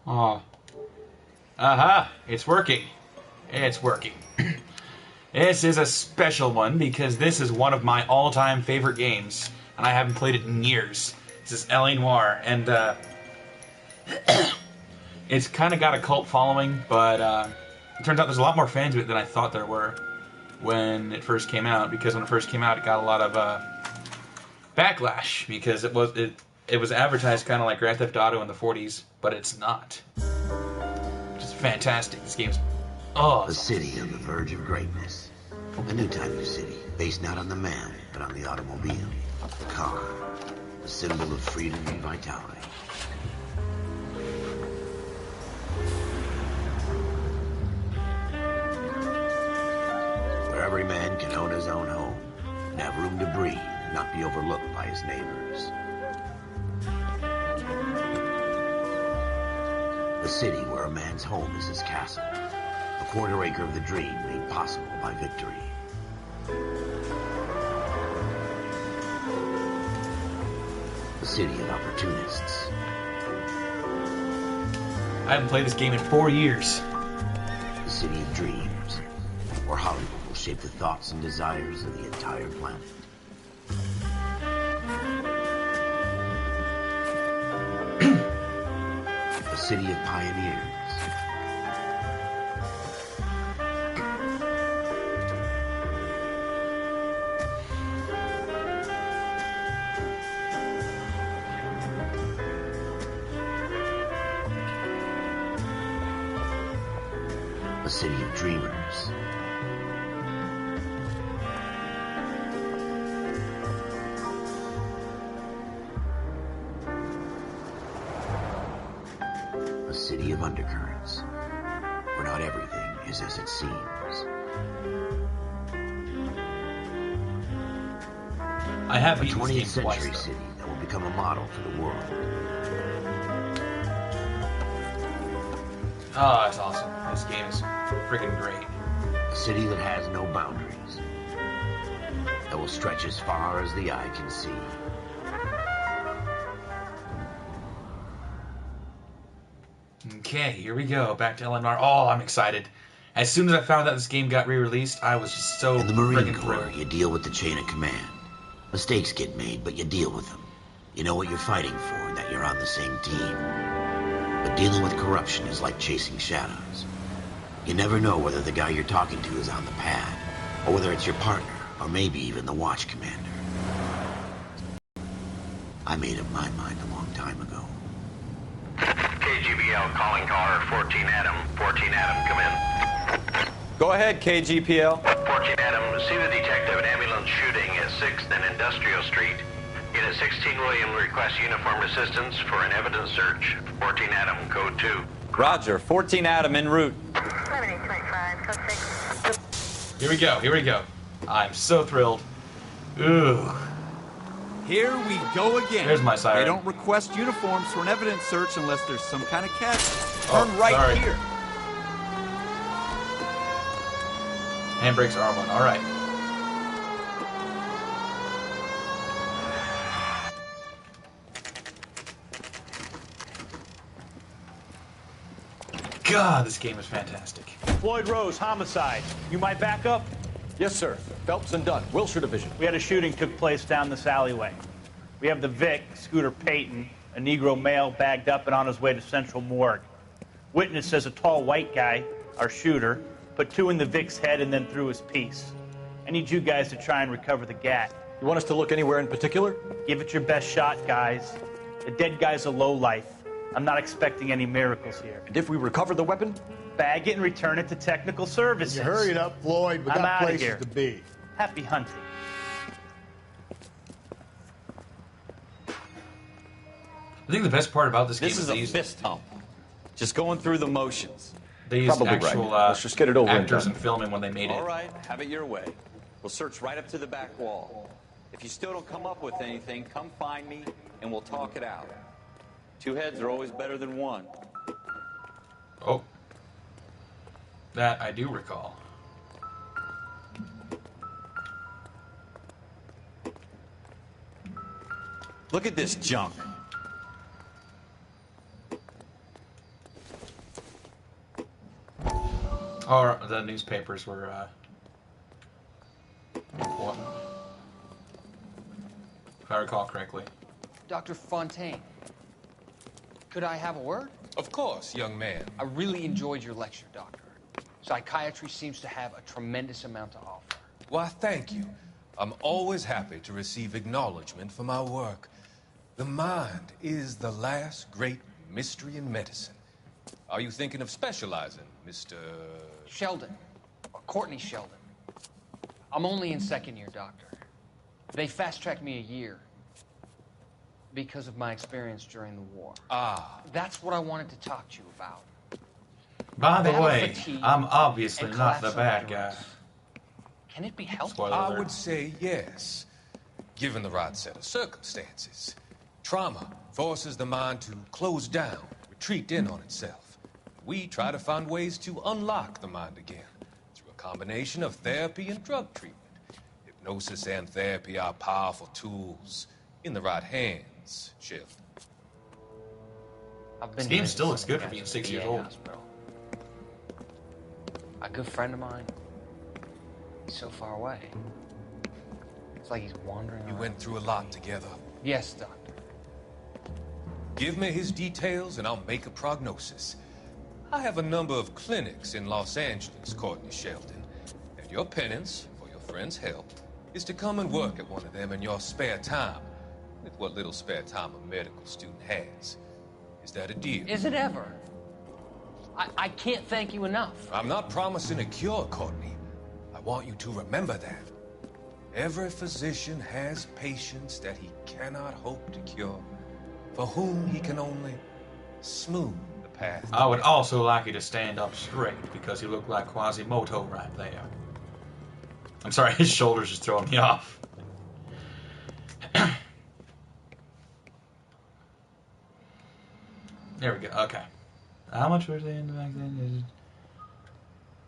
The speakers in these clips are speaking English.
Oh. Aha! It's working. It's working. This is a special one because this is one of my all-time favorite games, and I haven't played it in years. This is Noire, and it's kind of got a cult following, but it turns out there's a lot more fans of it than I thought there were when it first came out, because when it first came out, it got a lot of backlash, because it was advertised kind of like Grand Theft Auto in the 40s, but it's not. Just fantastic. This game's a city on the verge of greatness. A new type of city, based not on the man, but on the automobile, the car, a symbol of freedom and vitality. Where every man can own his own home, and have room to breathe, and not be overlooked by his neighbors. A city where a man's home is his castle. A quarter acre of the dream made possible by victory. A city of opportunists. I haven't played this game in 4 years. A city of dreams, where Hollywood will shape the thoughts and desires of the entire planet. A city of pioneers. A city of dreamers. A city of undercurrents, where not everything is as it seems. I have A beaten this 20th game twice, century though. city that will become a model for the world. Oh, that's awesome. This game is freaking great. A city that has no boundaries, that will stretch as far as the eye can see. Okay, here we go. Back to Eleanor. Oh, I'm excited. As soon as I found out this game got re-released, I was just so In the Marine freaking Corps, thrilled. you deal with the chain of command. Mistakes get made, but you deal with them. You know what you're fighting for and that you're on the same team. But dealing with corruption is like chasing shadows. You never know whether the guy you're talking to is on the pad, or whether it's your partner, or maybe even the watch commander. I made up my mind a long time ago. KGBL calling caller 14 Adam. 14 Adam, come in. Go ahead, KGPL. 14 Adam, see the detective, an ambulance shooting at 6th and Industrial Street. Unit 16 William requests uniformed assistance for an evidence search. 14 Adam, code 2. Roger, 14 Adam en route. 7825, code 6. Here we go. Here we go. I'm so thrilled. Ooh. Here we go again. There's my siren. They don't request uniforms for an evidence search unless there's some kind of catch. Oh, Turn right sorry. here. Handbrakes are on. All right. God, this game is fantastic. Floyd Rose, homicide. You might back up? Yes, sir. Phelps and Dunn, Wilshire Division. We had a shooting took place down this alleyway. We have the Vic, Scooter Payton, a Negro male bagged up and on his way to Central Morgue. Witness says a tall white guy, our shooter, put 2 in the Vic's head and then threw his piece. I need you guys to try and recover the gat. You want us to look anywhere in particular? Give it your best shot, guys. The dead guy's a lowlife. I'm not expecting any miracles here. And if we recover the weapon? Bag it and return it to technical services. You hurried up, Floyd. We I'm got outta places here. to be. Happy hunting. I think the best part about this game This is is they a use, fist hump. Just going through the motions. they use Probably right. actual Let's just get it over and actors done. and filming when they made All it. right, have it your way. We'll search right up to the back wall. If you still don't come up with anything, come find me and we'll talk it out. 2 heads are always better than 1. Oh. That I do recall. Look at this junk. Or the newspapers were important, if I recall correctly. Dr. Fontaine, could I have a word? Of course, young man. I really enjoyed your lecture, Doctor. Psychiatry seems to have a tremendous amount to offer. Why, thank you. I'm always happy to receive acknowledgement for my work. The mind is the last great mystery in medicine. Are you thinking of specializing, Mr. Sheldon, or Courtney Sheldon. I'm only in second year, Doctor. They fast-tracked me a year because of my experience during the war. Ah. That's what I wanted to talk to you about. By the Battle way, fatigue I'm obviously and not the collapse bad endurance. guy. Can it be helped? Spoiler I alert. would say yes, given the right set of circumstances. Trauma forces the mind to close down, retreat in on itself. We try to find ways to unlock the mind again through a combination of therapy and drug treatment. Hypnosis and therapy are powerful tools in the right hands, Sheldon. I've been This to game visit still looks some good for guys being at 6 the years VA old. hospital. A good friend of mine, he's so far away. It's like he's wandering You around. went through a lot together. Yes, Doctor. Give me his details and I'll make a prognosis. I have a number of clinics in Los Angeles, Courtney Sheldon. And your penance, for your friend's help, is to come and work at one of them in your spare time. With what little spare time a medical student has. Is that a deal? Is it ever? I can't thank you enough. I'm not promising a cure, Courtney. I want you to remember that. Every physician has patients that he cannot hope to cure, for whom he can only smooth the path. I would also like you to stand up straight because you look like Quasimodo right there. I'm sorry, his shoulders just throwing me off. There we go. Okay. How much was they in back then?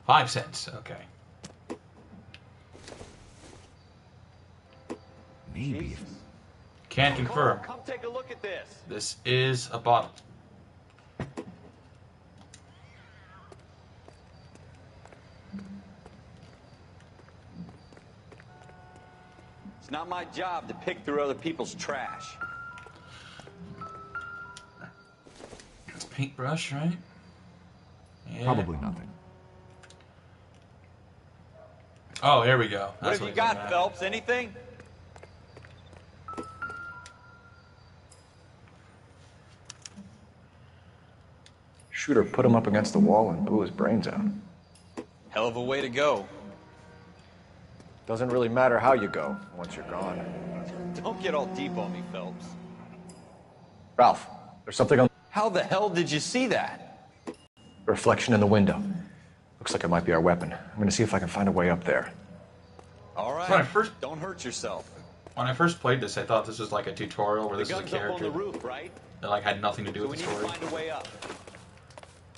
5 cents. Okay. Maybe. Can confirm. Come take a look at this. This is a bottle. It's not my job to pick through other people's trash. It's a paintbrush, right? Yeah. Probably nothing. Oh, here we go. What have you got, Phelps? Anything? Shooter put him up against the wall and blew his brains out. Hell of a way to go. Doesn't really matter how you go once you're gone. Don't get all deep on me, Phelps. Ralph, there's something on How the hell did you see that? the reflection in the window. Looks like it might be our weapon. I'm gonna see if I can find a way up there. All right. When I first- Don't hurt yourself. When I first played this, I thought this was like a tutorial where The this is a gun's up on character the roof, right? that like had nothing to do So we with need the to story. find a way up.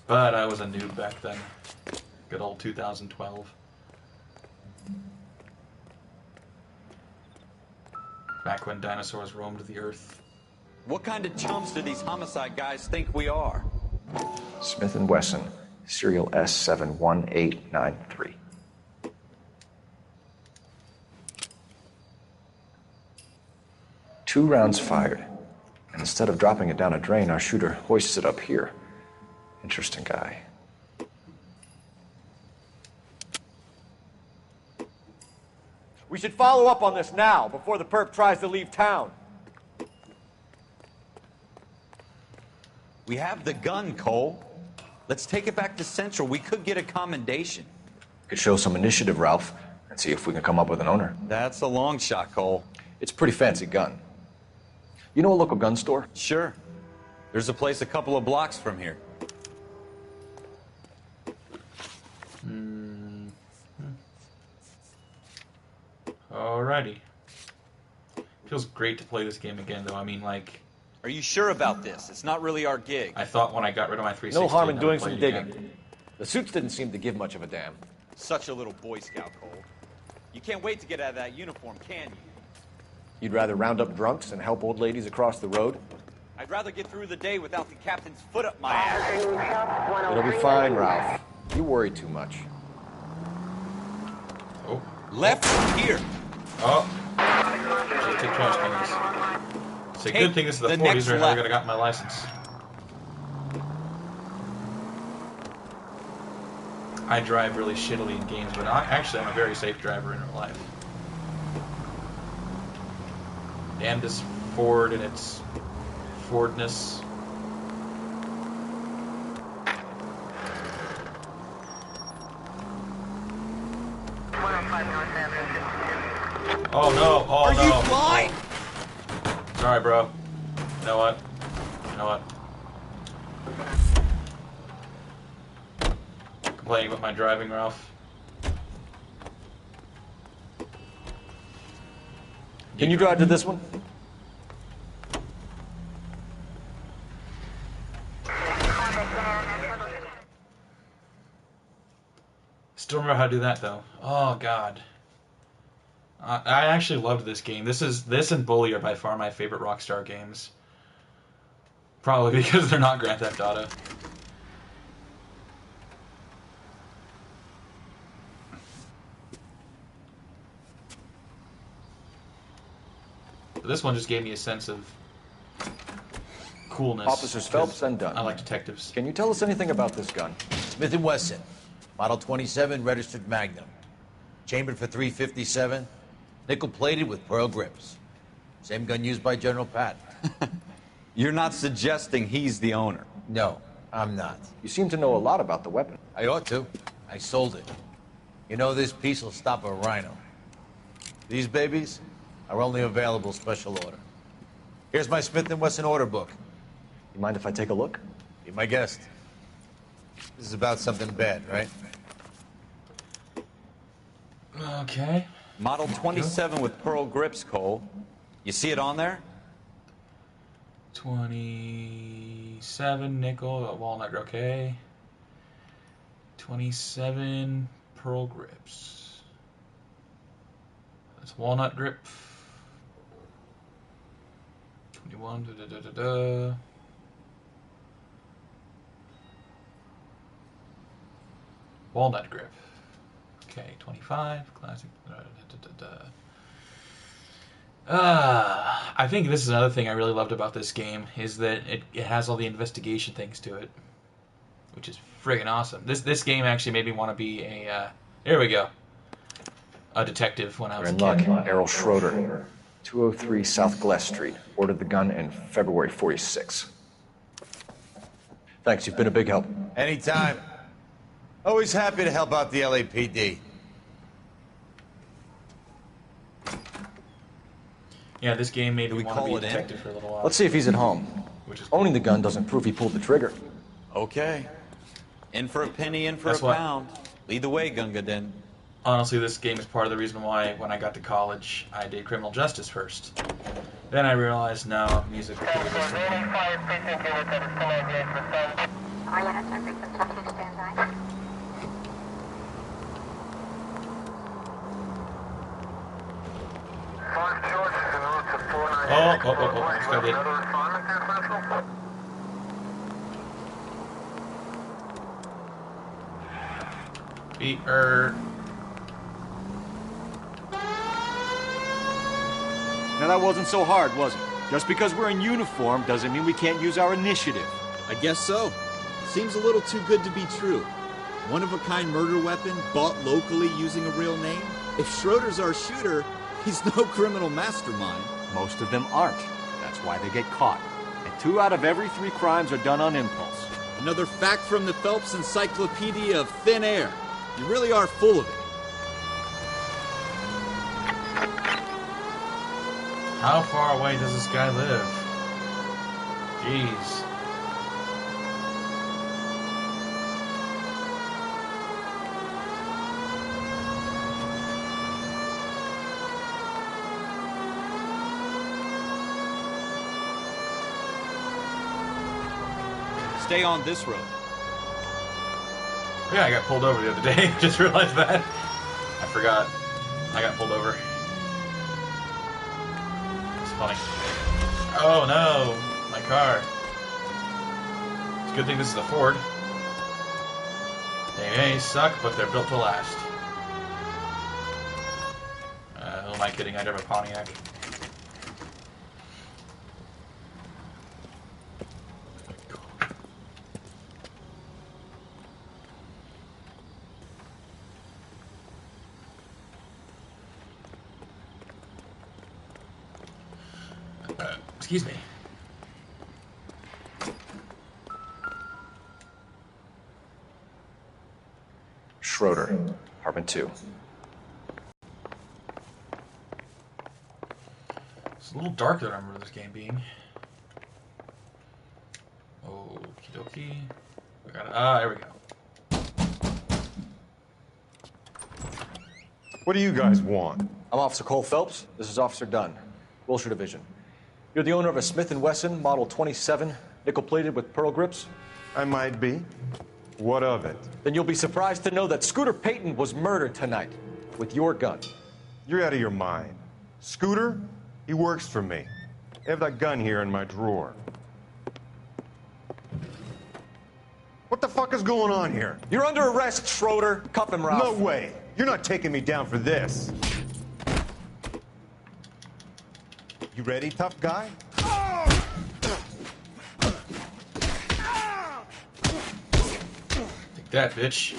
But I was a noob back then. Good old 2012. Back when dinosaurs roamed the earth. What kind of chumps do these homicide guys think we are? Smith & Wesson, serial S71893. Two rounds fired. And instead of dropping it down a drain, our shooter hoists it up here. Interesting guy. We should follow up on this now, before the perp tries to leave town. We have the gun, Cole. Let's take it back to Central. We could get a commendation. Could show some initiative, Ralph, and see if we can come up with an owner. That's a long shot, Cole. It's a pretty fancy gun. You know a local gun store? Sure. There's a place a couple of blocks from here. Alrighty. Feels great to play this game again, though. I mean, like, Are you sure about this? It's not really our gig. I thought when I got rid of my 360. No harm in I'd never doing play some it again. digging. The suits didn't seem to give much of a damn. Such a little Boy Scout, Cole. You can't wait to get out of that uniform, can you? You'd rather round up drunks and help old ladies across the road? I'd rather get through the day without the captain's foot up my ass. It'll be fine, Ralph. You worry too much. Oh. Left here. Oh. Should take trash cans. It's a good thing this is the 40s or I never would have got my license. I drive really shittily in games, but actually I'm a very safe driver in real life. Damn this Ford and its Fordness. Oh no! Oh Are no! you flying? Sorry, bro. You know what? You know what? Complaining about my driving, Ralph. Can you drive to this one? Still remember how to do that though. Oh god. I actually loved this game. This and Bully are by far my favorite Rockstar games. Probably because they're not Grand Theft Auto. But this one just gave me a sense of coolness. Officers Phelps and Dunn. I like detectives. Can you tell us anything about this gun? Smith & Wesson, Model 27, registered Magnum. Chambered for .357, nickel-plated with pearl grips. Same gun used by General Patton. You're not suggesting he's the owner? No, I'm not. You seem to know a lot about the weapon. I ought to. I sold it. You know, this piece will stop a rhino. These babies are only available special order. Here's my Smith & Wesson order book. You mind if I take a look? Be my guest. This is about something bad, right? Okay. Model 27 with pearl grips, Cole. You see it on there? 27 nickel, walnut, okay. 27 pearl grips. That's walnut grip. 21, da-da-da-da-da. Walnut grip. Okay, 25, classic. I think this is another thing I really loved about this game, is that it has all the investigation things to it, which is friggin' awesome. This game actually made me want to be a, there we go, a detective when I was a You're in kid. luck. Errol Schroeder, 203 South Glass Street. Ordered the gun in February '46. Thanks, you've been a big help. Anytime. Always happy to help out the LAPD. Yeah, this game made me we want to be call a it in? detective for a little while. Let's see if he's at home. Which is Owning the gun doesn't prove he pulled the trigger. Okay. In for a penny, in for That's a what- pound. Lead the way, Gunga Din. Honestly, this game is part of the reason why, when I got to college, I did criminal justice first. Then I realized, no, music will kill you. Let's go get beat her. Now that wasn't so hard, was it? Just because we're in uniform doesn't mean we can't use our initiative. I guess so. Seems a little too good to be true. One-of-a-kind murder weapon bought locally using a real name? If Schroeder's our shooter, he's no criminal mastermind. Most of them aren't. That's why they get caught. And 2 out of every 3 crimes are done on impulse. Another fact from the Phelps Encyclopedia of Thin Air. You really are full of it. How far away does this guy live? Jeez. Stay on this road. Yeah, I got pulled over the other day. Just realized that. I forgot. I got pulled over. It's funny. Oh no, my car. It's a good thing this is a Ford. They may suck, but they're built to last. Who am I kidding? I drive a Pontiac. Excuse me. Schroeder, apartment 2. It's a little darker than I remember this game being. Okie-dokie. We got it. There we go. What do you guys want? I'm Officer Cole Phelps. This is Officer Dunn, Wilshire Division. You're the owner of a Smith & Wesson Model 27, nickel-plated with pearl grips? I might be. What of it? Then you'll be surprised to know that Scooter Payton was murdered tonight with your gun. You're out of your mind. Scooter? He works for me. I have that gun here in my drawer. What the fuck is going on here? You're under arrest, Schroeder. Cuff him, Ralph. No way. You're not taking me down for this. You ready, tough guy? Take that, bitch.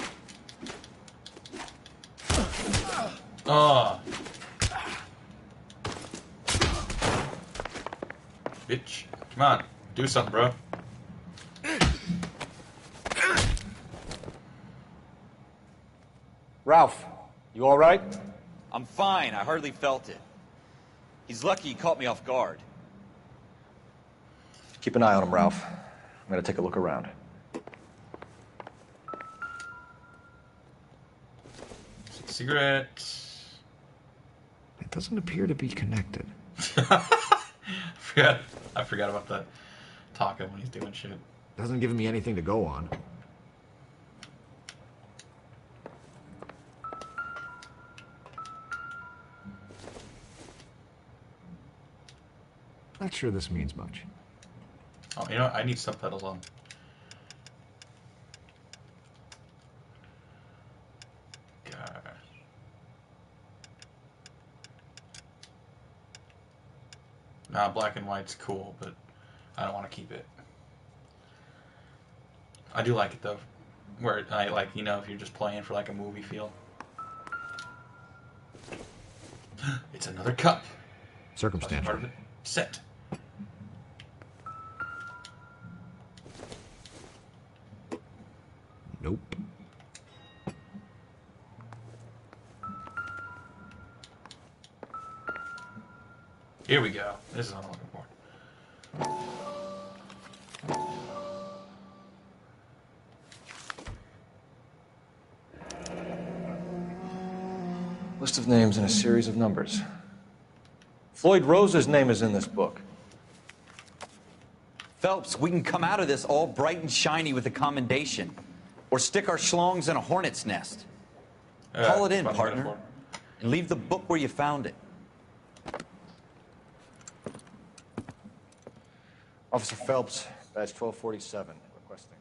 Bitch. Come on. Do something, bro. Ralph, you all right? I'm fine. I hardly felt it. He's lucky he caught me off guard. Keep an eye on him, Ralph. I'm gonna take a look around. Cigarette. It doesn't appear to be connected. I forgot about the talking when he's doing shit. Doesn't give me anything to go on. Not sure this means much. Oh, you know what? I need subtitles on. God. Nah, black and white's cool, but I don't want to keep it. I do like it though, where I like, you know, if you're just playing for like a movie feel. It's another cup. Circumstantial. Part of it. Set. Nope. Here we go. This is what I'm looking for. List of names and a series of numbers. Floyd Rose's name is in this book. Phelps, we can come out of this all bright and shiny with a commendation. Or stick our schlongs in a hornet's nest. Call it in, partner. And leave the book where you found it. Officer Phelps, badge 1247, requesting.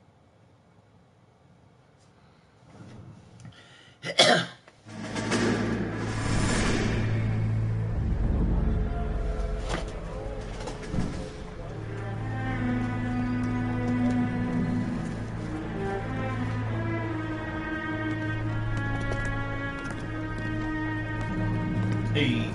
Hey.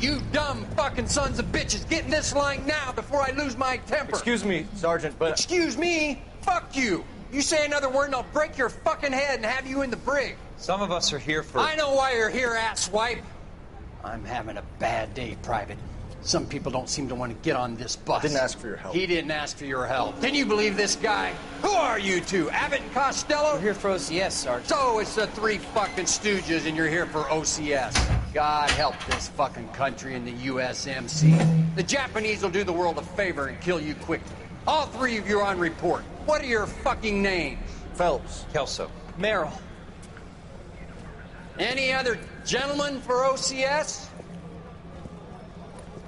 You dumb fucking sons of bitches, get in this line now before I lose my temper. Excuse me, Sergeant, but... Excuse me? Fuck you. You say another word and I'll break your fucking head and have you in the brig. Some of us are here for... I know why you're here, asswipe. I'm having a bad day, Private. Some people don't seem to want to get on this bus. Didn't ask for your help. He didn't ask for your help. Can you believe this guy? Who are you two? Abbott and Costello? We're here for OCS, Sergeant. So it's the three fucking stooges and you're here for OCS. God help this fucking country and the USMC. The Japanese will do the world a favor and kill you quickly. All three of you are on report. What are your fucking names? Phelps. Kelso. Merrill. Any other gentlemen for OCS?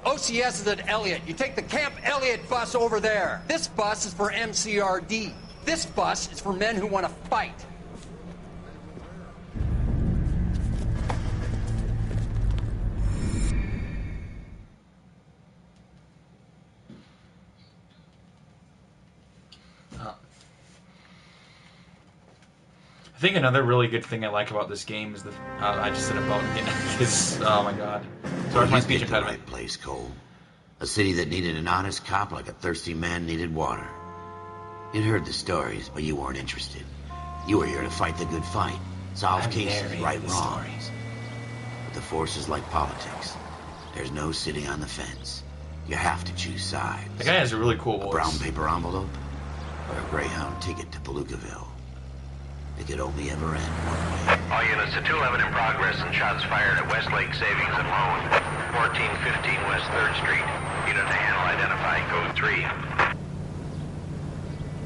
OCS is at Elliott. You take the Camp Elliott bus over there. This bus is for MCRD. This bus is for men who want to fight. I think another really good thing I like about this game is the I just said about again is oh my god. Sorry for my speech impediment. Right place, Cole. A city that needed an honest cop like a thirsty man needed water. You'd heard the stories, but you weren't interested. You were here to fight the good fight, solve cases, right wrongs. But the force is like politics. There's no sitting on the fence. You have to choose sides. The guy has a really cool voice. A brown paper envelope or a Greyhound ticket to Palookaville. It could only ever end one way. All units to 211 in progress and shots fired at Westlake Savings and Loan, 1415 West 3rd Street. Unit to handle identify code 3.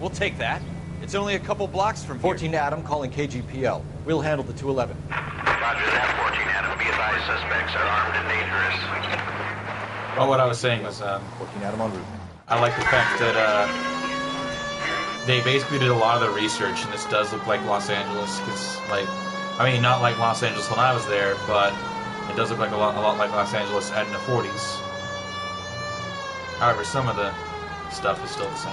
We'll take that. It's only a couple blocks from here. 14 Adam calling KGPL. We'll handle the 211. Roger that, 14 Adam. Be advised, suspects are armed and dangerous. Well, what I was saying was 14 Adam en route. I like the fact that they basically did a lot of the research, and this does look like Los Angeles. Cause, like, I mean, not like Los Angeles when I was there, but it does look like a lot like Los Angeles in the 40s. However, some of the stuff is still the same.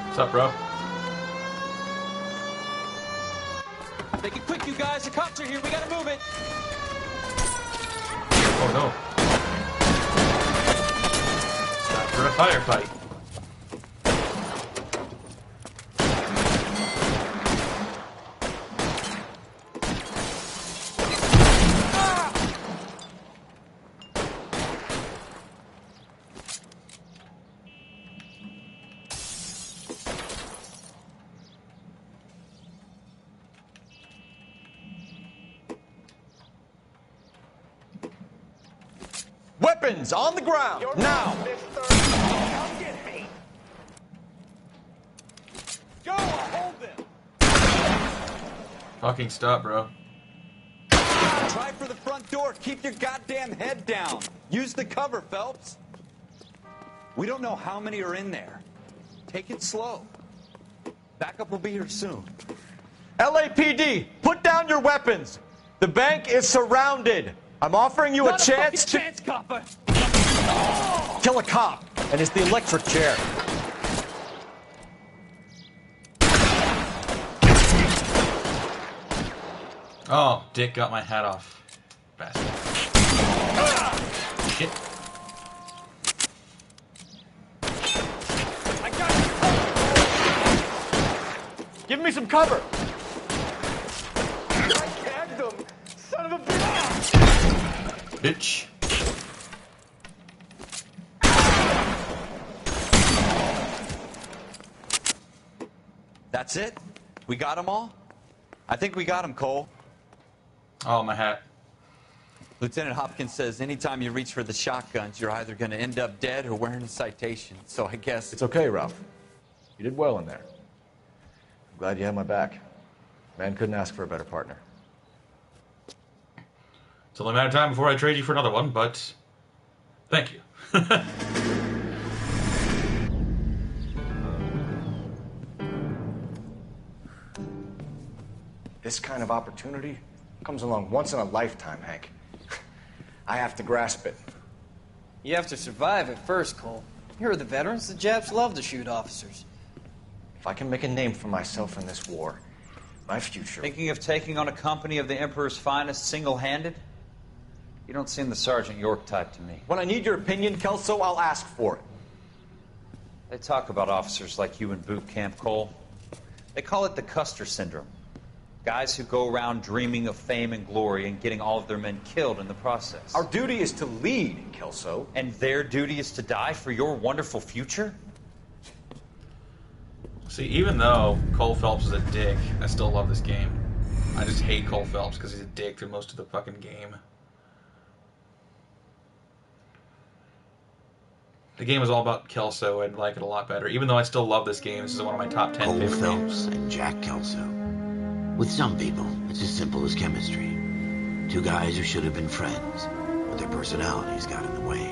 What's up, bro? Make it quick, you guys. The cops are here. We gotta move it. Oh no. For a firefight. Weapons on the ground, now! Go, hold them. Fucking stop, bro. Try for the front door. Keep your goddamn head down. Use the cover, Phelps. We don't know how many are in there. Take it slow. Backup will be here soon. LAPD, put down your weapons. The bank is surrounded. I'm offering you a chance to copper. kill a cop, and it's the electric chair. Oh, Dick got my hat off. Bastard. Shit. I got you. Give me some cover. I tagged them. Son of a bitch. That's it? We got them all? I think we got them, Cole. Oh, my hat. Lieutenant Hopkins says anytime you reach for the shotguns, you're either going to end up dead or wearing a citation. So I guess... It's okay, Ralph. You did well in there. I'm glad you had my back. Man couldn't ask for a better partner. It's only a matter of time before I trade you for another one, but thank you. This kind of opportunity comes along once in a lifetime, Hank. I have to grasp it. You have to survive at first, Cole. Here are the veterans. The Japs love to shoot officers. If I can make a name for myself in this war, my future... Thinking of taking on a company of the Emperor's finest single-handed? You don't seem the Sergeant York type to me. When I need your opinion, Kelso, I'll ask for it. They talk about officers like you in boot camp, Cole. They call it the Custer syndrome. Guys who go around dreaming of fame and glory and getting all of their men killed in the process. Our duty is to lead, Kelso. And their duty is to die for your wonderful future? See, even though Cole Phelps is a dick, I still love this game. I just hate Cole Phelps because he's a dick through most of the fucking game. the game was all about Kelso, I'd like it a lot better. Even though I still love this game, this is one of my top 10 Cole favorite Phelps games. and Jack Kelso. With some people, it's as simple as chemistry. Two guys who should have been friends, but their personalities got in the way.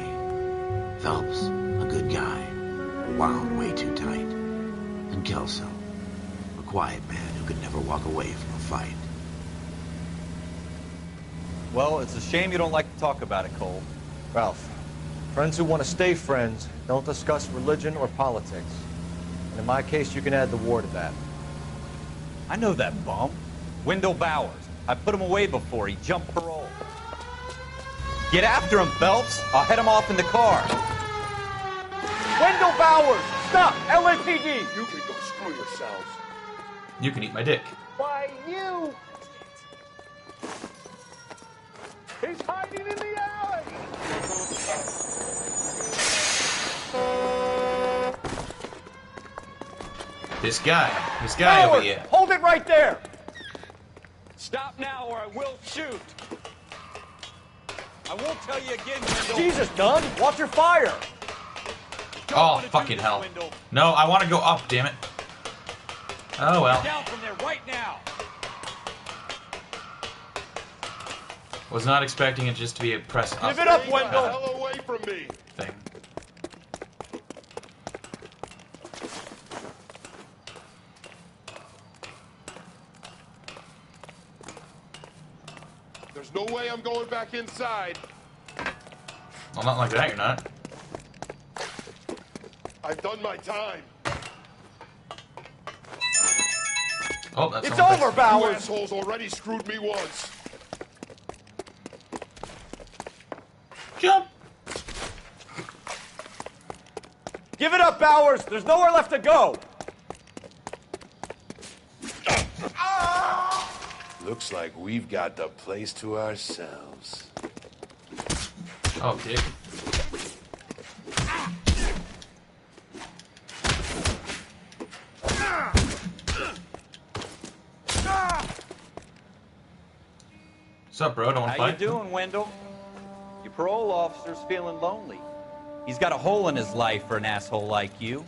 Phelps, a good guy, wound way too tight. And Kelso, a quiet man who could never walk away from a fight. Well, it's a shame you don't like to talk about it, Cole. Ralph, friends who want to stay friends don't discuss religion or politics. And in my case, you can add the war to that. I know that bum. Wendell Bowers. I put him away before. He jumped parole. Get after him, Phelps. I'll head him off in the car. Wendell Bowers! Stop! LAPD! You can go screw yourselves. You can eat my dick. Why, you... He's hiding in the alley! This guy over here. Hold it right there! Stop now or I will shoot. I won't tell you again, Wendell. Jesus, Dunn! Watch your fire! Oh, fucking hell. No, I want to go up, damn it. Oh, well. Down from there right now. Was not expecting it just to be a press up. Give it up, Wendell! Get the hell away from me! Thing. There's no way I'm going back inside. Well, not like that, you're not. I've done my time. Oh, that's It's over, You Bowers! assholes already screwed me once. Jump! Give it up, Bowers! There's nowhere left to go! Looks like we've got the place to ourselves. Oh, dick. What's up, bro? Don't want to How you fight? doing, Wendell? Your parole officer's feeling lonely. He's got a hole in his life for an asshole like you.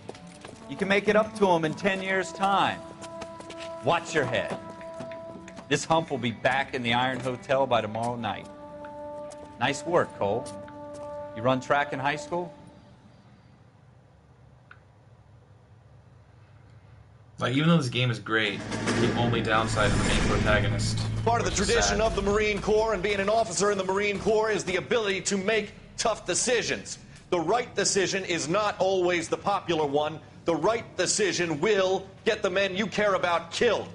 You can make it up to him in 10 years' time. Watch your head. This hump will be back in the Iron Hotel by tomorrow night. Nice work, Cole. You run track in high school? Like, even though this game is great, the only downside is the main protagonist. Part of the which is tradition sad. of the Marine Corps and being an officer in the Marine Corps is the ability to make tough decisions. The right decision is not always the popular one. The right decision will get the men you care about killed.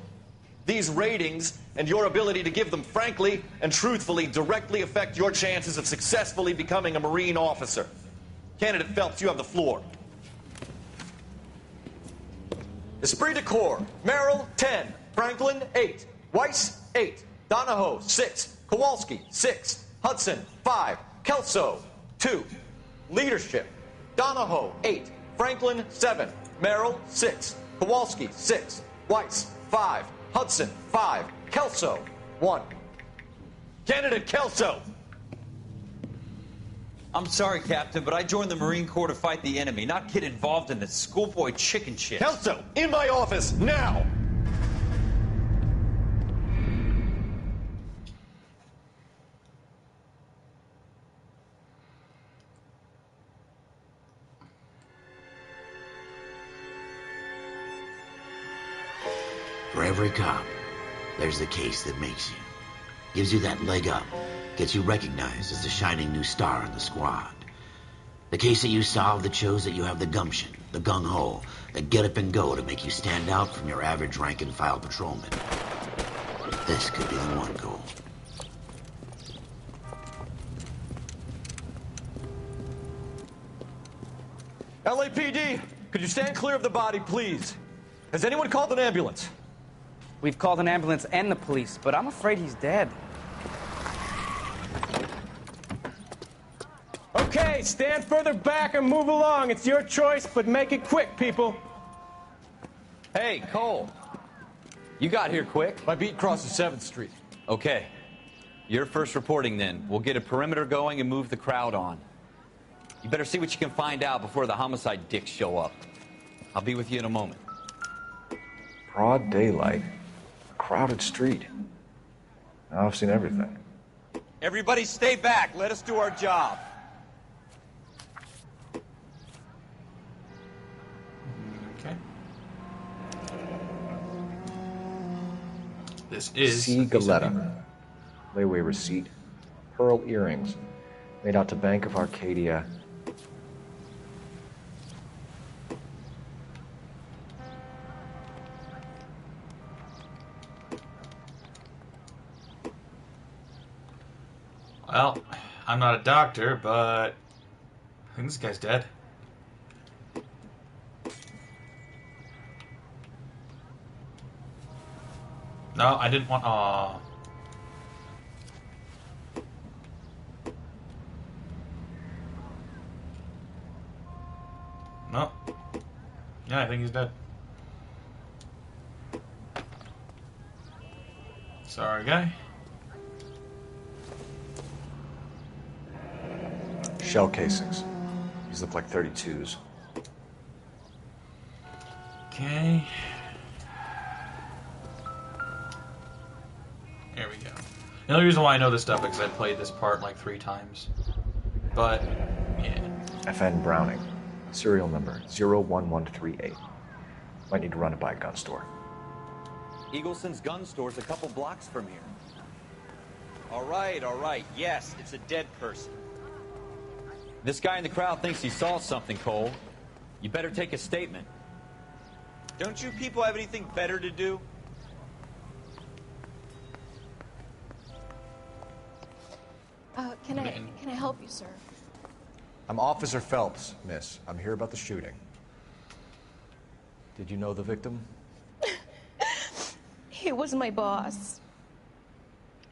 These ratings and your ability to give them frankly and truthfully directly affect your chances of successfully becoming a Marine officer. Candidate Phelps, you have the floor. Esprit de Corps, Merrill, 10. Franklin, 8. Weiss, 8. Donahoe, 6. Kowalski, 6. Hudson, 5. Kelso, 2. Leadership, Donahoe, 8. Franklin, 7. Merrill, 6. Kowalski, 6. Weiss, 5. Hudson, 5. Kelso, 1. Candidate Kelso. I'm sorry, Captain, but I joined the Marine Corps to fight the enemy, not get involved in this schoolboy chicken shit. Kelso, in my office, now! For every cop, there's the case that makes you. Gives you that leg up. Gets you recognized as the shining new star in the squad. The case that you solve that shows that you have the gumption, the gung-ho, the get up and go to make you stand out from your average rank-and-file patrolman. This could be the one, Cole. LAPD, could you stand clear of the body, please? Has anyone called an ambulance? We've called an ambulance and the police, but I'm afraid he's dead. Okay, stand further back and move along. It's your choice, but make it quick, people. Hey, Cole. You got here quick. My beat crosses 7th Street. Okay. You're first reporting then. We'll get a perimeter going and move the crowd on. You better see what you can find out before the homicide dicks show up. I'll be with you in a moment. Broad daylight, a crowded street. Now I've seen everything. Everybody stay back. Let us do our job. Okay. This is C. Galetta. Layaway receipt. Pearl earrings. Made out to Bank of Arcadia. Well, I'm not a doctor, but I think this guy's dead. No, I didn't want. Aw. No. Yeah, I think he's dead. Sorry, guy. Shell casings. These look like 32s. Okay. There we go. The only reason why I know this stuff is because I played this part like 3 times. But, yeah. FN Browning. Serial number 01138. Might need to run it by a gun store. Eagleson's gun store's a couple blocks from here. All right. Yes, it's a dead person. This guy in the crowd thinks he saw something, Cole. You better take a statement. Don't you people have anything better to do? Can I help you, sir? I'm Officer Phelps, miss. I'm here about the shooting. Did you know the victim? He was my boss,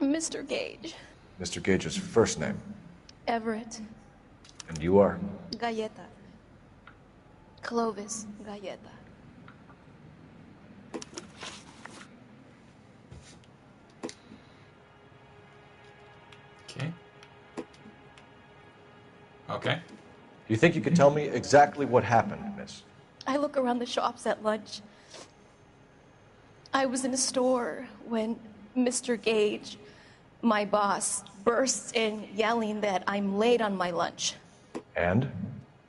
Mr. Gage. Mr. Gage's first name. Everett. And you are? Galleta. Clovis Galleta. Okay. Okay. Do you think you could tell me exactly what happened, miss? I look around the shops at lunch. I was in a store when Mr. Gage, my boss, bursts in yelling that I'm late on my lunch. And?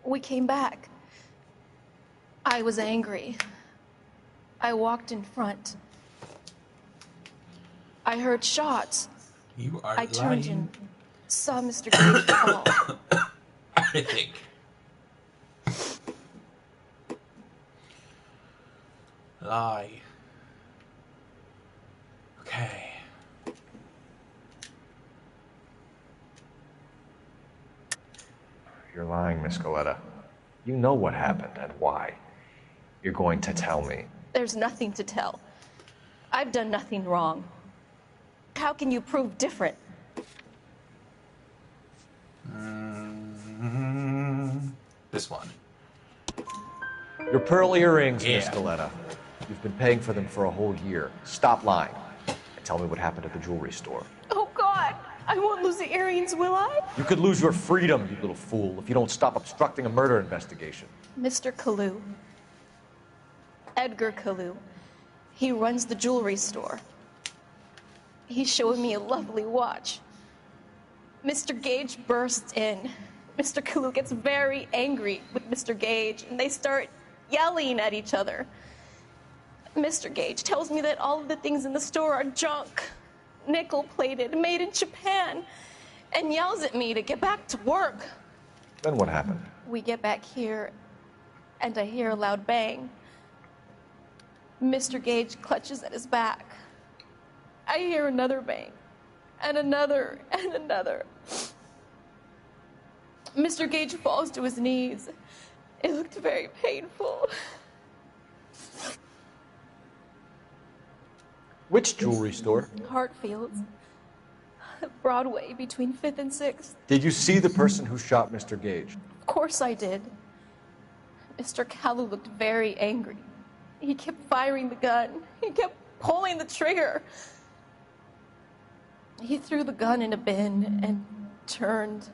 We came back. I was angry. I walked in front. I heard shots. You are I turned lying. and saw Mr. Gage fall. I think. Lie. Okay. You're lying, Miss Galetta. You know what happened and why. You're going to tell me. There's nothing to tell. I've done nothing wrong. How can you prove different? This one. Your pearl earrings, Miss Yeah. Galetta. You've been paying for them for a whole year. Stop lying. And tell me what happened at the jewelry store. Oh, God! I won't lose the earrings, will I? You could lose your freedom, you little fool, if you don't stop obstructing a murder investigation. Mr. Kalu. Edgar Kalu. He runs the jewelry store. He's showing me a lovely watch. Mr. Gage bursts in. Mr. Kalu gets very angry with Mr. Gage, and they start yelling at each other. Mr. Gage tells me that all of the things in the store are junk, nickel-plated, made in Japan, and yells at me to get back to work. Then what happened? We get back here, and I hear a loud bang. Mr. Gage clutches at his back. I hear another bang, and another, and another. Mr. Gage falls to his knees. It looked very painful. Which jewelry store? Hartfield's. Broadway, between 5th and 6th. Did you see the person who shot Mr. Gage? Of course I did. Mr. Kalu looked very angry. He kept firing the gun. He kept pulling the trigger. He threw the gun in a bin and turned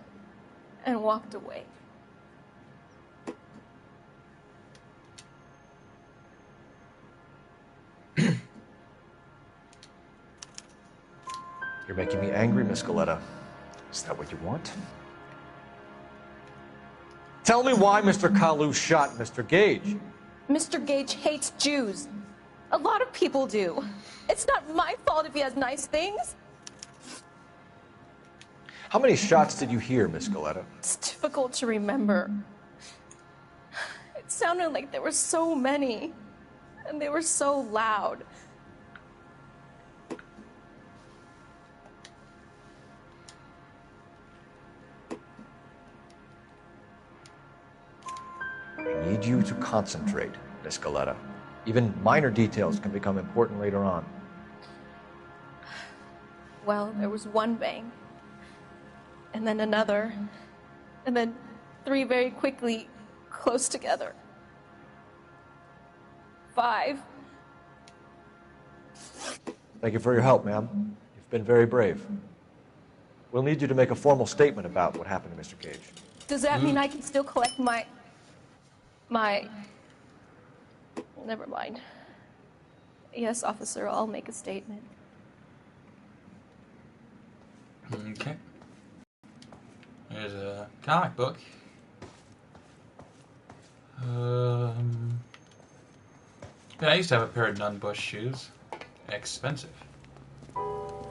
and walked away. You're making me angry, Miss Galetta. Is that what you want? Tell me why Mr. Kalu shot Mr. Gage. Mr. Gage hates Jews. A lot of people do. It's not my fault if he has nice things. How many shots did you hear, Miss Galetta? It's difficult to remember. It sounded like there were so many, and they were so loud. I need you to concentrate, Miss Galetta. Even minor details can become important later on. Well, there was one bang, and then another, and then three very quickly, close together. 5. Thank you for your help, ma'am. You've been very brave. We'll need you to make a formal statement about what happened to Mr. Gage. Does that mean I can still collect my... Never mind. Yes, officer, I'll make a statement. Okay. There's a comic book. Yeah, I used to have a pair of Nunbush shoes. Expensive.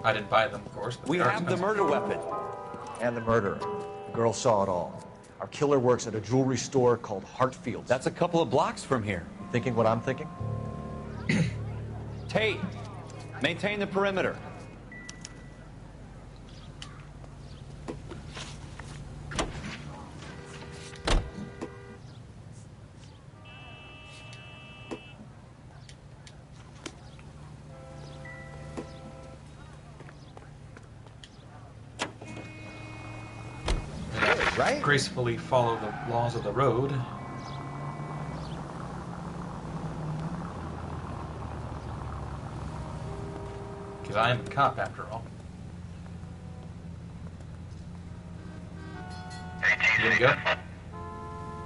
I didn't buy them, of course. But We they are have the expensive. murder weapon. And the murderer. The girl saw it all. Our killer works at a jewelry store called Hartfield's. That's a couple of blocks from here. You thinking what I'm thinking? Tate, maintain the perimeter. Right? Gracefully follow the laws of the road. Because I am a cop, after all. You gonna go?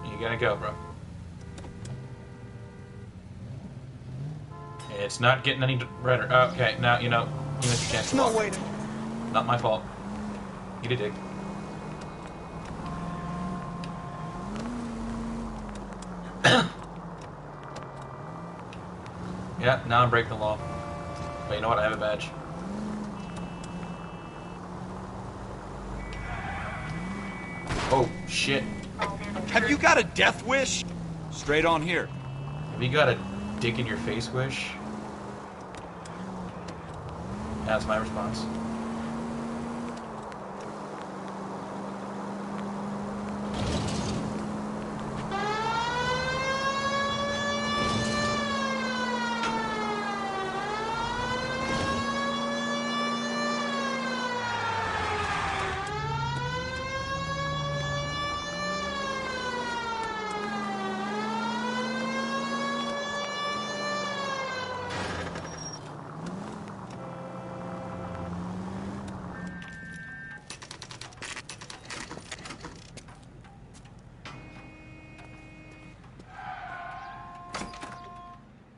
You gonna go, bro? It's not getting any redder. Okay, now you know you missed your chance to No walk. way. Not my fault. You did dig. Yeah, now I'm breaking the law. But you know what? I have a badge. Oh, shit. Have you got a death wish? Straight on here. Have you got a dick in your face wish? That's my response.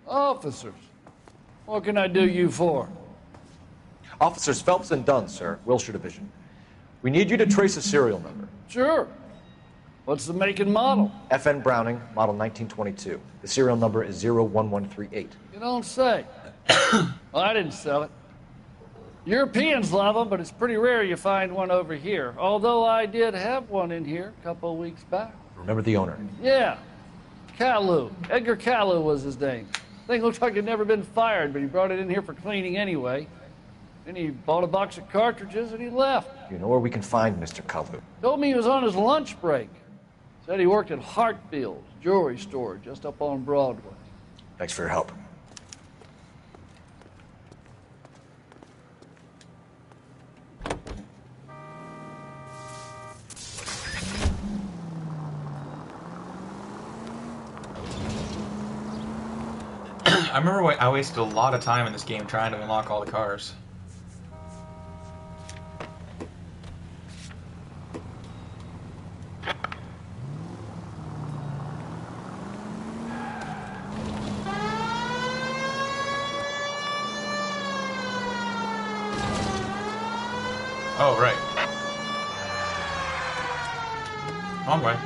Officers, what can I do you for? Officers Phelps and Dunn, sir, Wilshire Division. We need you to trace a serial number. Sure. What's the make and model? FN Browning, model 1922. The serial number is 01138. You don't say. Well, I didn't sell it. Europeans love them, but it's pretty rare you find one over here. Although I did have one in here a couple of weeks back. Remember the owner? Yeah. Kalu. Edgar Kalu was his name. Thing looks like it'd never been fired, but he brought it in here for cleaning anyway. Then he bought a box of cartridges and he left. You know where we can find Mr. Kalu? Told me he was on his lunch break. Said he worked at Hartfield's jewelry store just up on Broadway. Thanks for your help. I remember I wasted a lot of time in this game trying to unlock all the cars. Oh, right. Wrong way.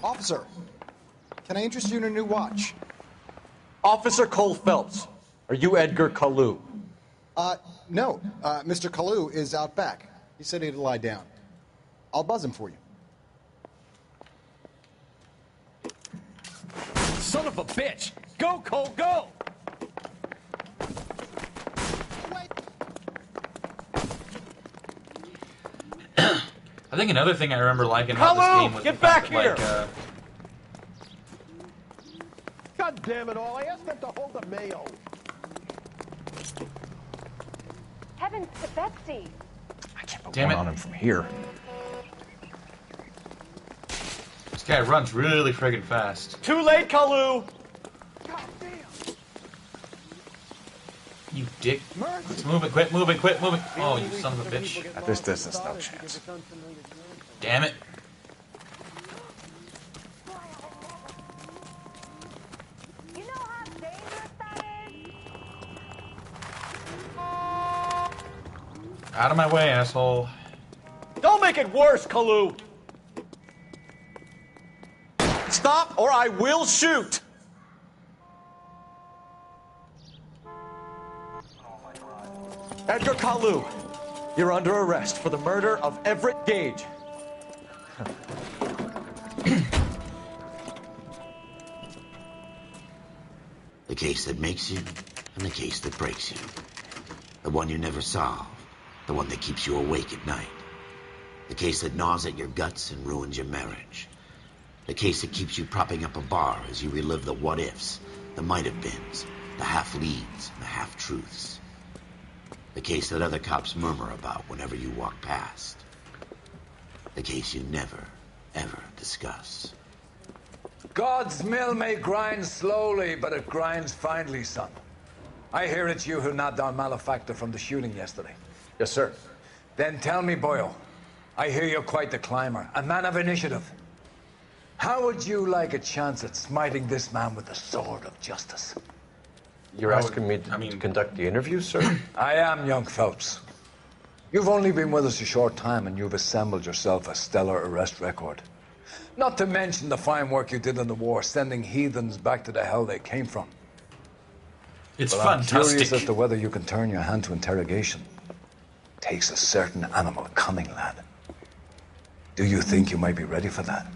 Officer, can I interest you in a new watch? Officer Cole Phelps, are you Edgar Kalu? No. Mr. Kalu is out back. He said he'd lie down. I'll buzz him for you. Son of a bitch! Go, Cole, go! I think another thing I remember liking about this game was get the fact back that, here! God damn it all, I asked them to hold the mayo. Heavens to Betsy. I can't put Damn one it. on him from here. This guy runs really friggin' fast. Too late, Kalu! You dick. Let's move it, quit moving, quit moving. Oh, you son of a bitch. At this distance, no chance. Damn it. Out of my way, asshole. Don't make it worse, Kalu! Stop, or I will shoot! Edgar Kalu, you're under arrest for the murder of Everett Gage. The case that makes you, and the case that breaks you. The one you never solve. The one that keeps you awake at night. The case that gnaws at your guts and ruins your marriage. The case that keeps you propping up a bar as you relive the what-ifs, the might-have-beens, the half-leads, and the half-truths. The case that other cops murmur about whenever you walk past. The case you never, ever discuss. God's mill may grind slowly, but it grinds finely, son. I hear it's you who nabbed our malefactor from the shooting yesterday. Yes, sir. Then tell me, Boyle, I hear you're quite the climber, a man of initiative. How would you like a chance at smiting this man with the sword of justice? You're asking me to conduct the interview, sir? I am, young Phelps. You've only been with us a short time, and you've assembled yourself a stellar arrest record. Not to mention the fine work you did in the war, sending heathens back to the hell they came from. It's But I'm fantastic. curious as to whether you can turn your hand to interrogation. Takes a certain animal cunning, lad. Do you think you might be ready for that?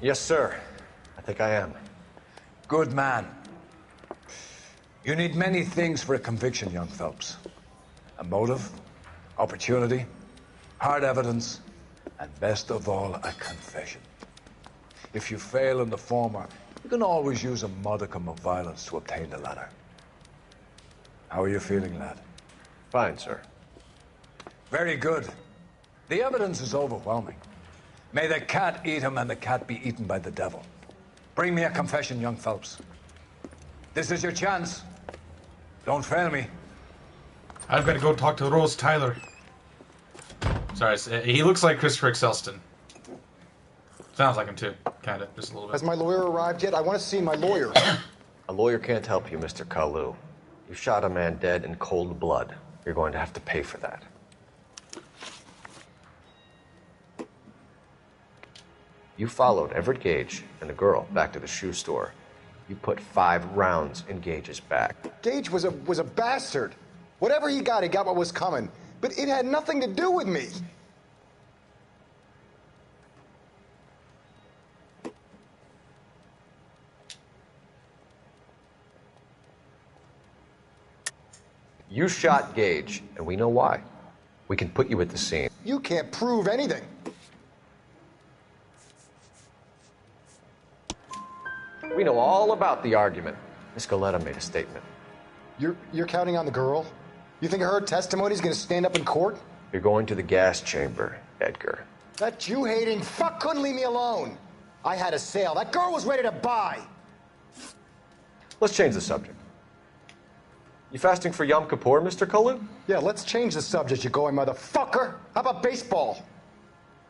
Yes, sir. I think I am. Good man. You need many things for a conviction, young Phelps. A motive, opportunity, hard evidence, and best of all, a confession. If you fail in the former, you can always use a modicum of violence to obtain the latter. How are you feeling, lad? Fine, sir. Very good. The evidence is overwhelming. May the cat eat him and the cat be eaten by the devil. Bring me a confession, young Phelps. This is your chance. Don't fail me. I've got to go talk to Rose Tyler. Sorry, he looks like Christopher Eccleston. Sounds like him too, kind of, just a little bit. Has my lawyer arrived yet? I want to see my lawyer. A lawyer can't help you, Mr. Kalu. You shot a man dead in cold blood. You're going to have to pay for that. You followed Everett Gage and the girl back to the shoe store. You put 5 rounds in Gage's back. Gage was a bastard. Whatever he got what was coming. But it had nothing to do with me. You shot Gage, and we know why. We can put you at the scene. You can't prove anything. We know all about the argument. Miss Goleta made a statement. You're counting on the girl? You think her testimony is going to stand up in court? You're going to the gas chamber, Edgar. That Jew-hating fuck couldn't leave me alone. I had a sale. That girl was ready to buy. Let's change the subject. You fasting for Yom Kippur, Mr. Kalu? Yeah, let's change the subject, you going motherfucker. How about baseball?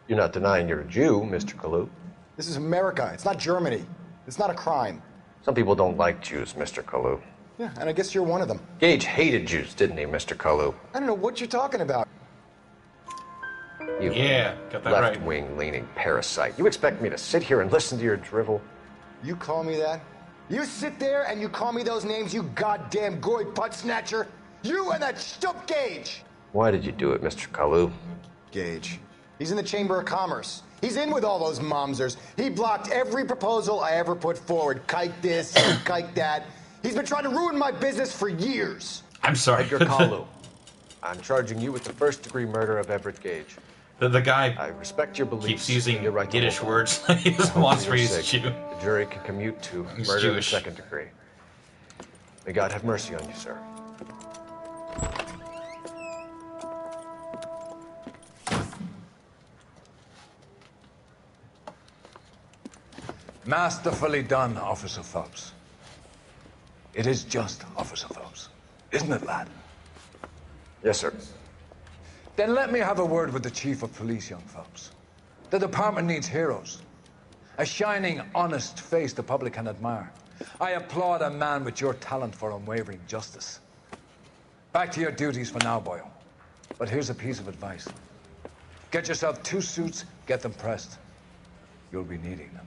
You're not denying you're a Jew, Mr. Kalu. This is America. It's not Germany. It's not a crime. Some people don't like Jews, Mr. Kalu. Yeah, and I guess you're one of them. Gage hated Jews, didn't he, Mr. Kalu? I don't know what you're talking about. You got that right. left-wing leaning parasite. You expect me to sit here and listen to your drivel? You call me that? You sit there and you call me those names, you goddamn goy putt snatcher? You and that stump Gage! Why did you do it, Mr. Kalu? Gage. He's in the Chamber of Commerce. He's in with all those momsers. He blocked every proposal I ever put forward. Kike this, kike that. He's been trying to ruin my business for years. I'm sorry. Edgar Kalu, I'm charging you with the first-degree murder of Everett Gage. The guy I respect your beliefs. keeps using right Yiddish words. He doesn't want to use Jew. The jury can commute to He's murder of the Jewish. second degree. May God have mercy on you, sir. Masterfully done, Officer Phelps. It is just, Officer Phelps. Isn't it, lad? Yes, sir. Then let me have a word with the Chief of Police, young Phelps. The department needs heroes. A shining, honest face the public can admire. I applaud a man with your talent for unwavering justice. Back to your duties for now, boyo. But here's a piece of advice. Get yourself 2 suits, get them pressed. You'll be needing them.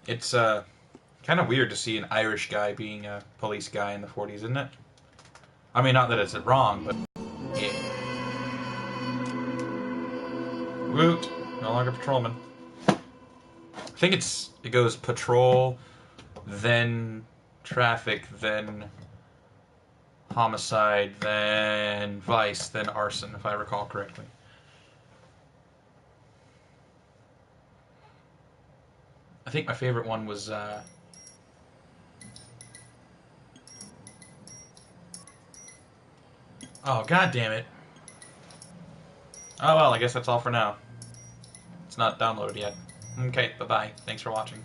It's kind of weird to see an Irish guy being a police guy in the 40s, isn't it? I mean, not that it's wrong, but yeah. Woot. No longer patrolman. I think it goes patrol, then traffic, then homicide, then vice, then arson, if I recall correctly. I think my favorite one was oh, god damn it. Oh well, I guess that's all for now. It's not downloaded yet. Okay, bye-bye. Thanks for watching.